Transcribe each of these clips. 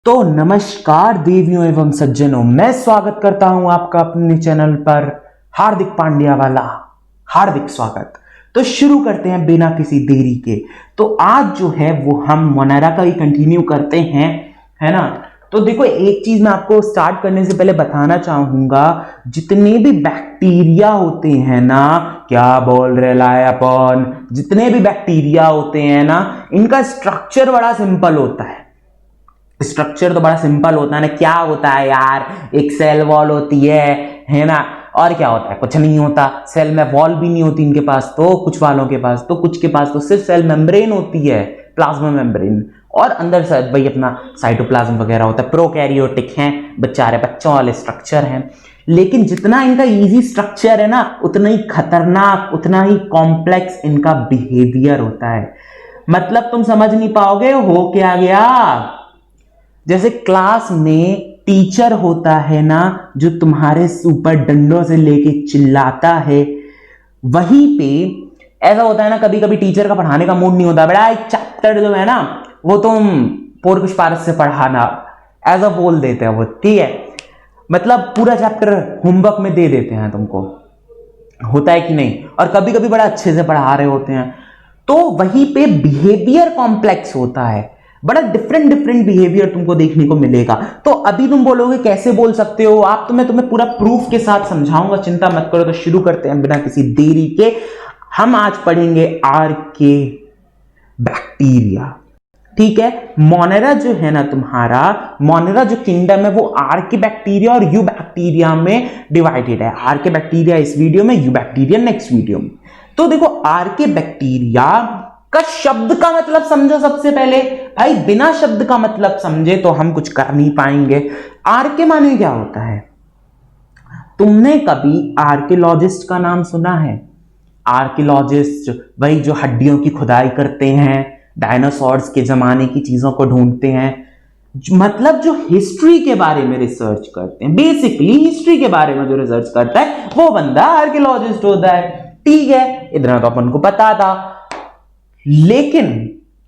तो नमस्कार देवियों एवं सज्जनों, मैं स्वागत करता हूं आपका अपने चैनल पर। हार्दिक पांड्या वाला हार्दिक स्वागत। तो शुरू करते हैं बिना किसी देरी के। तो आज जो है वो हम मोनेरा का ही कंटिन्यू करते हैं, है ना। तो देखो, एक चीज मैं आपको स्टार्ट करने से पहले बताना चाहूंगा, जितने भी बैक्टीरिया होते हैं ना, क्या बोल रहे लाए अपन, जितने भी बैक्टीरिया होते हैं ना, इनका स्ट्रक्चर बड़ा सिंपल होता है। स्ट्रक्चर तो बड़ा सिंपल होता है ना। क्या होता है यार, एक सेल वॉल होती है ना। और क्या होता है, कुछ नहीं होता। सेल में वॉल भी नहीं होती इनके पास, तो कुछ वालों के पास, तो कुछ के पास तो सिर्फ सेल मेम्ब्रेन होती है, प्लाज्मा मेम्ब्रेन, और अंदर से भाई अपना साइटोप्लाज्म वगैरह होता है। प्रोकैरियोटिक हैं बेचारे, बच्चों वाले स्ट्रक्चर हैं। लेकिन जितना इनका इजी स्ट्रक्चर है ना, उतना ही खतरनाक, उतना ही कॉम्प्लेक्स इनका बिहेवियर होता है। मतलब तुम समझ नहीं पाओगे हो क्या गया। जैसे क्लास में टीचर होता है ना, जो तुम्हारे ऊपर डंडों से लेके चिल्लाता है, वहीं पे ऐसा होता है ना, कभी कभी टीचर का पढ़ाने का मूड नहीं होता, बड़ा एक चैप्टर जो है ना वो तुम पोरकुश पारस से पढ़ाना, ऐसा बोल देते हैं वो, ठीक है। मतलब पूरा चैप्टर होमवर्क में दे देते हैं तुमको, होता है कि नहीं। और कभी कभी बड़ा अच्छे से पढ़ा रहे होते हैं, तो वहीं पे बिहेवियर कॉम्प्लेक्स होता है, बड़ा डिफरेंट बिहेवियर तुमको देखने को मिलेगा। तो अभी तुम बोलोगे कैसे बोल सकते हो आप, तो मैं तुम्हें पूरा प्रूफ के साथ समझाऊंगा, चिंता मत करो। तो शुरू करते हैं बिना किसी देरी के। हम आज पढ़ेंगे आर्के बैक्टीरिया, ठीक है। मोनेरा जो है ना तुम्हारा, मोनेरा जो किंगडम है वो आर्के बैक्टीरिया और यू बैक्टीरिया में डिवाइडेड है। आर्के बैक्टीरिया इस वीडियो में, यू बैक्टीरिया नेक्स्ट वीडियो में। तो देखो, आर्के बैक्टीरिया का शब्द का मतलब समझो सबसे पहले। भाई बिना शब्द का मतलब समझे तो हम कुछ कर नहीं पाएंगे। आर्के माने क्या होता है? तुमने कभी आर्कियोलॉजिस्ट का नाम सुना है? आर्कियोलॉजिस्ट वही जो हड्डियों की खुदाई करते हैं, डायनासोर्स के जमाने की चीजों को ढूंढते हैं, मतलब जो हिस्ट्री के बारे में रिसर्च करते हैं। बेसिकली हिस्ट्री के बारे में जो रिसर्च करता है वो बंदा आर्कियोलॉजिस्ट होता है, ठीक है। इतना तो अपन को पता था। लेकिन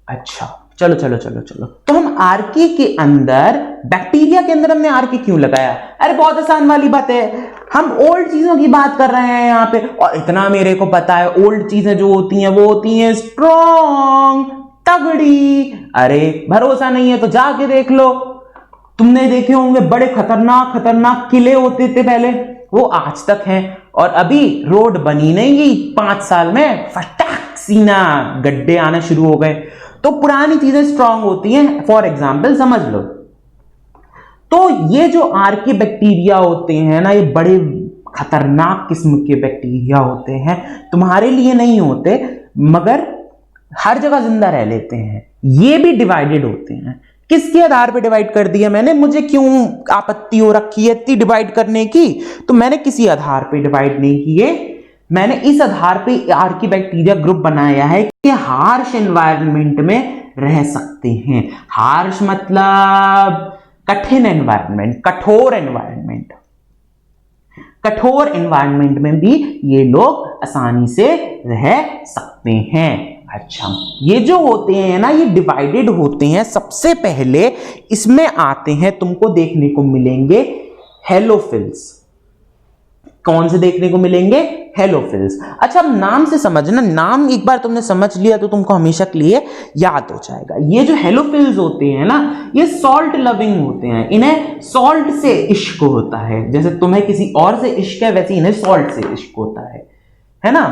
अच्छा, चलो तो हम आर्के के अंदर, बैक्टीरिया के अंदर हमने आर्के क्यों लगाया? अरे बहुत आसान वाली बात है, हम ओल्ड चीजों की बात कर रहे हैं यहाँ पे। और इतना मेरे को पता है, ओल्ड चीजें जो होती हैं वो होती हैं स्ट्रॉन्ग, तगड़ी। अरे भरोसा नहीं है तो जाके देख लो। तुमने देखे होंगे बड़े खतरनाक किले होते थे पहले, वो आज तक हैं। और अभी रोड बनी नहीं गई 5 साल में, फटाक सीना गड्ढे आना शुरू हो गए। तो पुरानी चीजें स्ट्रांग होती हैं, फॉर एग्जाम्पल समझ लो। तो ये जो आर्के बैक्टीरिया होते हैं ना, ये बड़े खतरनाक किस्म के बैक्टीरिया होते हैं। तुम्हारे लिए नहीं होते, मगर हर जगह जिंदा रह लेते हैं। ये भी डिवाइडेड होते हैं। किसके आधार पे डिवाइड कर दिया मैंने? मुझे क्यों आपत्ति हो रखी है इतनी डिवाइड करने की? तो मैंने किसी आधार पे डिवाइड नहीं किए, मैंने इस आधार पे आर्के बैक्टीरिया ग्रुप बनाया है कि हार्श एनवायरनमेंट में रह सकते हैं। हार्श मतलब कठिन एनवायरनमेंट, कठोर एनवायरनमेंट। कठोर एनवायरनमेंट में भी ये लोग आसानी से रह सकते हैं। अच्छा, ये जो होते हैं ना, ये डिवाइडेड होते हैं। सबसे पहले इसमें आते हैं, तुमको देखने को मिलेंगे हेलोफिल्स। कौन से देखने को मिलेंगे? हेलोफिल्स। अच्छा, अब नाम से समझना, नाम एक बार तुमने समझ लिया तो तुमको हमेशा के लिए याद हो जाएगा। ये जो हेलोफिल्स होते हैं ना, ये सॉल्ट लविंग होते हैं। इन्हें सॉल्ट से इश्क होता है। जैसे तुम्हें किसी और से इश्क है, वैसे इन्हें सॉल्ट से इश्क होता है ना।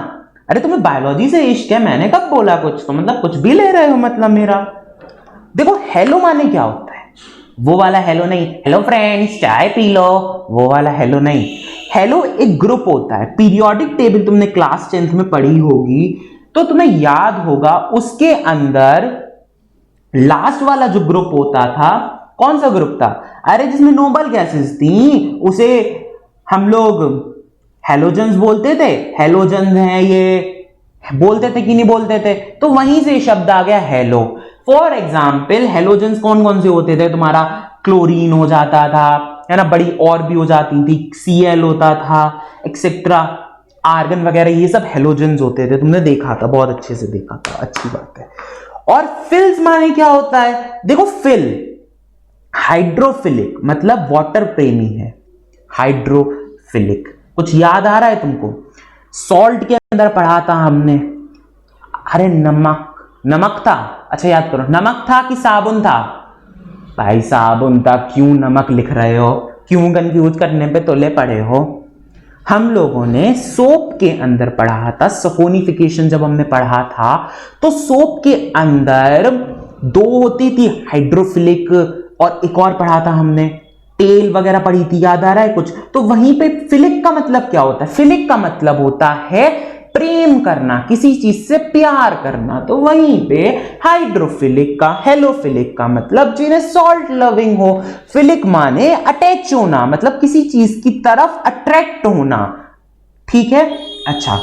अरे तुम्हें बायोलॉजी से इश्क है, मैंने कब बोला कुछ? तो मतलब कुछ भी ले रहे हो मतलब मेरा। देखो, हेलो माने क्या होता है? वो वाला हेलो नहीं, हेलो फ्रेंड्स चाय पी लो, वो वाला हेलो नहीं। हेलो एक ग्रुप होता है। पीरियोडिक टेबल तुमने क्लास 10th में पढ़ी होगी, तो तुम्हें याद होगा उसके अंदर लास्ट वाला जो ग्रुप होता था, कौन सा ग्रुप था? अरे जिसमें नोबल गैसेस थी, उसे हम लोग हेलोजन्स बोलते थे। हेलोजन्स हैं ये, बोलते थे कि नहीं बोलते थे? तो वहीं से शब्द आ गया हेलो। फॉर एग्जाम्पल, हेलोजन्स कौन कौन से होते थे? तुम्हारा क्लोरीन हो जाता था, है ना, बड़ी और भी हो जाती थी, Cl होता था, एक्सेट्रा, आर्गन वगैरह, ये सब हेलोजन्स होते थे। तुमने देखा था, बहुत अच्छे से देखा था, अच्छी बात है। और फिल्स माने क्या होता है? देखो, हाइड्रोफिलिक मतलब वाटर प्रेमी है, हाइड्रोफिलिक। कुछ याद आ रहा है तुमको? सॉल्ट के अंदर पढ़ा था हमने, अरे नमक, नमक था, अच्छा याद करो, नमक था कि साबुन था? भाई साबुन था, क्यों नमक लिख रहे हो, क्यों कंफ्यूज करने पे तुले पड़े हो? हम लोगों ने सोप के अंदर पढ़ा था, सफोनिफिकेशन जब हमने पढ़ा था तो सोप के अंदर दो होती थी, हाइड्रोफिलिक और एक और पढ़ा था हमने, टेल वगैरह पढ़ी थी, याद आ रहा है कुछ? तो वहीं पे फिलिक का मतलब क्या होता है? फिलिक का मतलब होता है प्रेम करना, किसी चीज से प्यार करना। तो वहीं पे हाइड्रोफिलिक का, हेलोफिलिक का मतलब जिन्हें सॉल्ट लविंग हो, फिलिक माने अटैच होना, मतलब किसी चीज की तरफ अट्रैक्ट होना, ठीक है? अच्छा,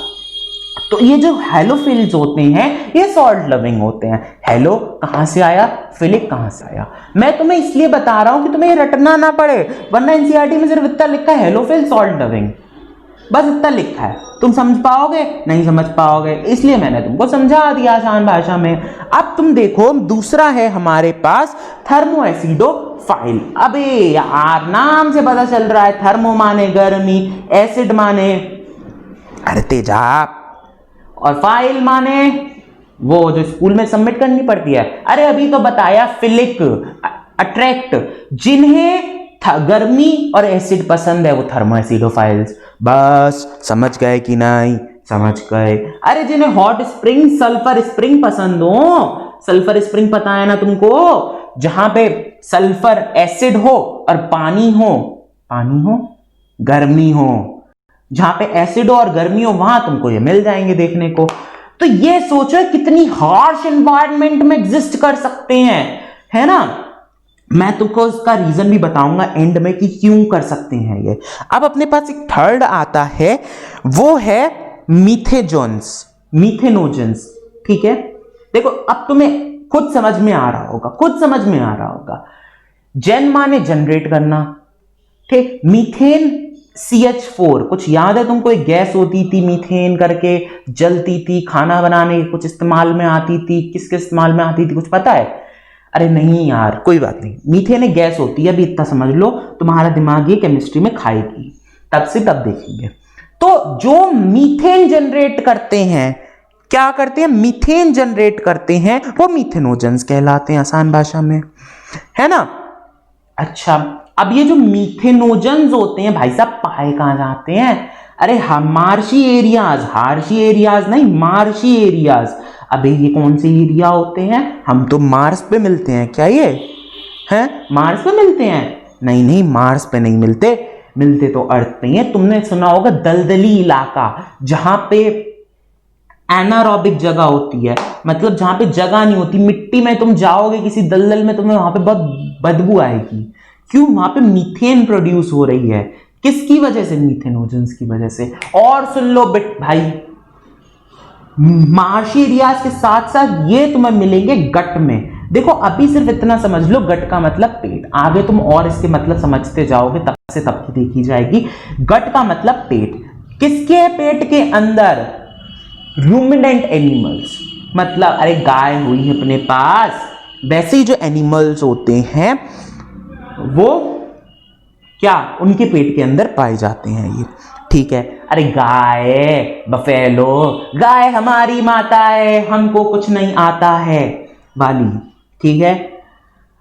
तो ये जो हेलोफिल्स होते हैं ये सॉल्ट लविंग होते हैं। हेलो कहां से आया, फिलिक कहां से आया? मैं तुम्हें इसलिए बता रहा हूं कि तुम्हें रटना ना पड़े, वरना एनसीईआरटी में सिर्फ इतना लिखा है हेलोफिल सॉल्ट लविंग, बस इतना लिखा है। तुम समझ पाओगे? नहीं समझ पाओगे, इसलिए मैंने तुमको समझा दिया आसान भाषा में। अब तुम देखो, दूसरा है हमारे पास थर्मो एसिडोफाइल। अबे यार नाम से पता चल रहा है, थर्मो माने गर्मी, एसिड माने अरे तेजाब, और फाइल माने वो जो स्कूल में सबमिट करनी पड़ती है। अरे अभी तो बताया, फिलिक, अट्रैक्ट, जिन्हें गर्मी और एसिड पसंद है वो थर्मो एसिडोफाइल्स। बस समझ गए कि नहीं? समझ गए। अरे जिन्हें हॉट स्प्रिंग, सल्फर स्प्रिंग पसंद हो, सल्फर स्प्रिंग पता है ना तुमको, जहां पे सल्फर एसिड हो और पानी हो, पानी हो गर्मी हो, जहां पे एसिड और गर्मी हो वहां तुमको ये मिल जाएंगे देखने को। तो ये सोचो कितनी हार्श एनवायरनमेंट में एग्जिस्ट कर सकते हैं, है ना? मैं तुमको इसका रीजन भी बताऊंगा एंड में कि क्यों कर सकते हैं ये। अब अपने पास एक थर्ड आता है, वो है मीथेजोन्स, मीथेनोजेंस, ठीक है? देखो अब तुम्हें खुद समझ में आ रहा होगा, खुद समझ में आ रहा होगा। जेन माने जनरेट करना, ठीक? मीथेन CH4, कुछ याद है तुमको? एक गैस होती थी मीथेन करके, जलती थी, खाना बनाने कुछ इस्तेमाल में आती थी, किसके इस्तेमाल में आती थी कुछ पता है? अरे नहीं यार कोई बात नहीं, मीथेन एक गैस होती है, अभी इतना समझ लो, तुम्हारा दिमाग ये केमिस्ट्री में खाएगी, तब से तब देखेंगे। तो जो मीथेन जनरेट करते हैं, क्या करते हैं? मीथेन जनरेट करते हैं, वो मीथेनोजेंस कहलाते हैं आसान भाषा में, है ना? अच्छा, अब ये जो मीथेनोजेंस होते हैं भाई साहब पाए कहां जाते हैं? अरे हम मार्शी एरियाज, हार्शी एरियाज नहीं, मार्शी एरियाज। अबे ये कौन से एरिया होते हैं? हम तो मार्स पे मिलते हैं, क्या ये हैं? मार्स पे मिलते हैं? नहीं नहीं, मार्स पे नहीं मिलते, मिलते तो अर्थ पे हैं। तुमने सुना होगा दलदली इलाका, जहां पे एनारोबिक जगह होती है, मतलब जहां पे जगह नहीं होती, मिट्टी में तुम जाओगे किसी दलदल में, तुम्हें वहां पे बहुत बदबू आएगी। क्यों? वहां पे मीथेन प्रोड्यूस हो रही है, किसकी वजह से? मीथेनोजेंस की वजह से। और सुन लो बिट भाई, मार्शी एरियाज के साथ साथ ये तुम्हें मिलेंगे गट में। देखो अभी सिर्फ इतना समझ लो, गट का मतलब पेट, आगे तुम और इसके मतलब समझते जाओगे, तब से तब की देखी जाएगी। गट का मतलब पेट, किसके पेट के अंदर? रूमिनेंट एनिमल्स, मतलब अरे गाय हुई है अपने पास, वैसे ही जो एनिमल्स होते हैं वो क्या उनके पेट के अंदर पाए जाते हैं ये, ठीक है? अरे गाय, बफेलो, गाय हमारी माता है, हमको कुछ नहीं आता है वाली, ठीक है?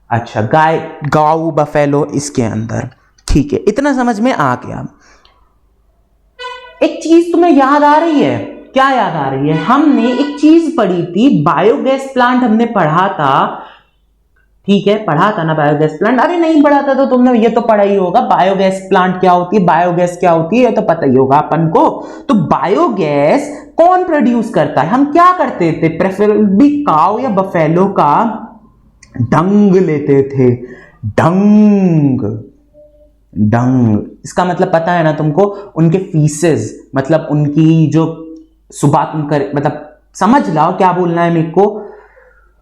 अच्छा, गाय, गाऊ, बफेलो इसके अंदर, ठीक है? इतना समझ में आ गया। एक चीज तुम्हें याद आ रही है? क्या याद आ रही है? हमने एक चीज पढ़ी थी, बायोगैस प्लांट हमने पढ़ा था, ठीक है? पढ़ा था ना बायोगैस प्लांट? अरे नहीं पढ़ा था तो तुमने ये तो पढ़ा ही होगा, बायोगैस प्लांट क्या होती है, बायोगैस क्या होती है, ये तो पता ही होगा अपन को। तो बायोगैस कौन प्रोड्यूस करता है? हम क्या करते थे? प्रेफरेबली काऊ या बफेलो का डंग लेते थे, डंग, डंग, इसका मतलब पता है ना तुमको? उनके फीसेस, मतलब उनकी जो सुबह तुम कर, मतलब समझ लाओ क्या बोलना है मेरे को,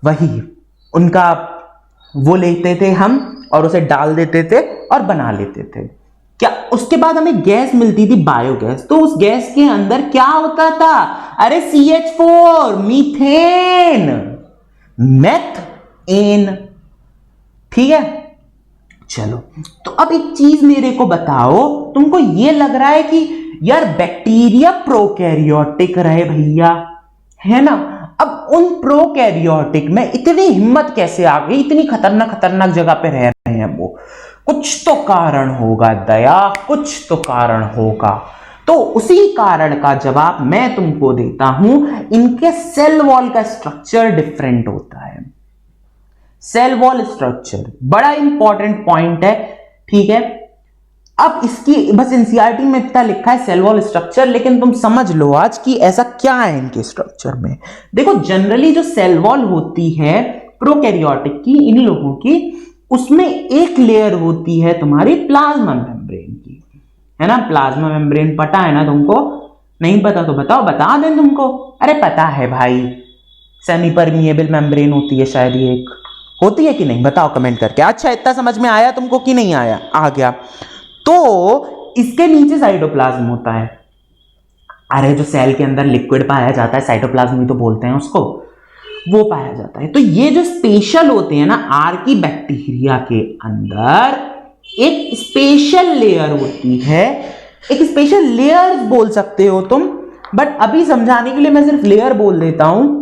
वही उनका वो लेते थे हम और उसे डाल देते थे और बना लेते थे। क्या उसके बाद हमें गैस मिलती थी बायोगैस, तो उस गैस के अंदर क्या होता था? अरे CH4, मीथेन, मेथेन, ठीक है? चलो, तो अब एक चीज मेरे को बताओ, तुमको ये लग रहा है कि यार बैक्टीरिया प्रोकैरियोटिक रहे भैया, है ना? अब उन प्रोकैरियोटिक में इतनी हिम्मत कैसे आ गई, इतनी खतरनाक खतरनाक जगह पे रह रहे हैं वो? कुछ तो कारण होगा दया, कुछ तो कारण होगा। तो उसी कारण का जवाब मैं तुमको देता हूं। इनके सेल वॉल का स्ट्रक्चर डिफरेंट होता है। सेल वॉल स्ट्रक्चर बड़ा इंपॉर्टेंट पॉइंट है, ठीक है? अब इसकी बस एनसीईआरटी में इतना लिखा है सेल वॉल स्ट्रक्चर, लेकिन तुम समझ लो आज कि ऐसा क्या है इनके स्ट्रक्चर में। देखो, जनरली जो सेल वॉल होती है प्रोकैरियोटिक की, इन लोगों की, उसमें एक लेयर होती है तुम्हारी प्लाज्मा मेम्ब्रेन की, है ना? प्लाज्मा मेम्ब्रेन पता है ना तुमको? नहीं पता तो बताओ, बता दें तुमको। अरे पता है भाई, सेमी परमिएबल मेम्ब्रेन होती है शायद, ये एक होती है कि नहीं, बताओ कमेंट करके। अच्छा, इतना समझ में आया तुमको कि नहीं आया? आ गया। तो इसके नीचे साइटोप्लाज्म होता है। अरे जो सेल के अंदर लिक्विड पाया जाता है, साइटोप्लाज्म ही तो बोलते हैं उसको, वो पाया जाता है। तो ये जो स्पेशल होते हैं ना, आर्की बैक्टीरिया के अंदर एक स्पेशल लेयर होती है, एक स्पेशल लेयर बोल सकते हो तुम, बट अभी समझाने के लिए मैं सिर्फ लेयर बोल देता हूं।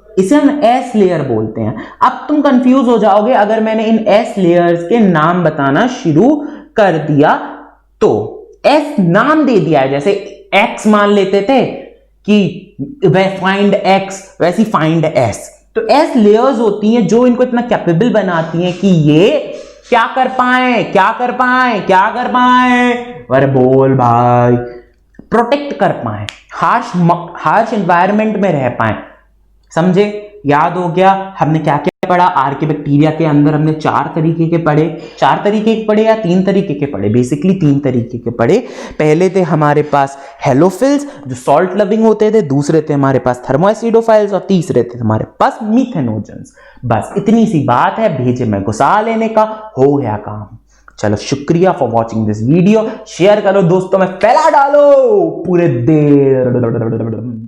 इसे हम एस लेयर बोलते हैं। अब तुम कंफ्यूज हो जाओगे अगर मैंने इन एस लेयर्स के नाम बताना शुरू कर दिया तो। एस नाम दे दिया है, जैसे एक्स मान लेते थे कि फाइंड एक्स, वैसी फाइंड एस। तो एस लेयर्स होती हैं जो इनको इतना कैपेबल बनाती हैं कि ये क्या कर पाए, क्या कर पाए, क्या कर पाए, अरे बोल भाई, प्रोटेक्ट कर पाए, हार्श एनवायरनमेंट में रह पाए। समझे? याद हो गया हमने क्या क्या पढ़ा? आर्की बैक्टीरिया के अंदर हमने 4 तरीके के पढ़े, 4 तरीके के पढ़े या 3 तरीके के पढ़े? बेसिकली 3 तरीके के पढ़े। पहले थे हमारे पास हेलोफिल्स जो सॉल्ट लविंग होते थे, दूसरे थे हमारे पास थर्मोएसिडोफाइल्स और तीसरे थे हमारे पास मीथेनोजेंस। बस इतनी सी बात है, भेजे में घुसा लेने का, हो गया काम। चलो, शुक्रिया for watching this video. Share करो दोस्तों में, फैला डालो पूरे देर।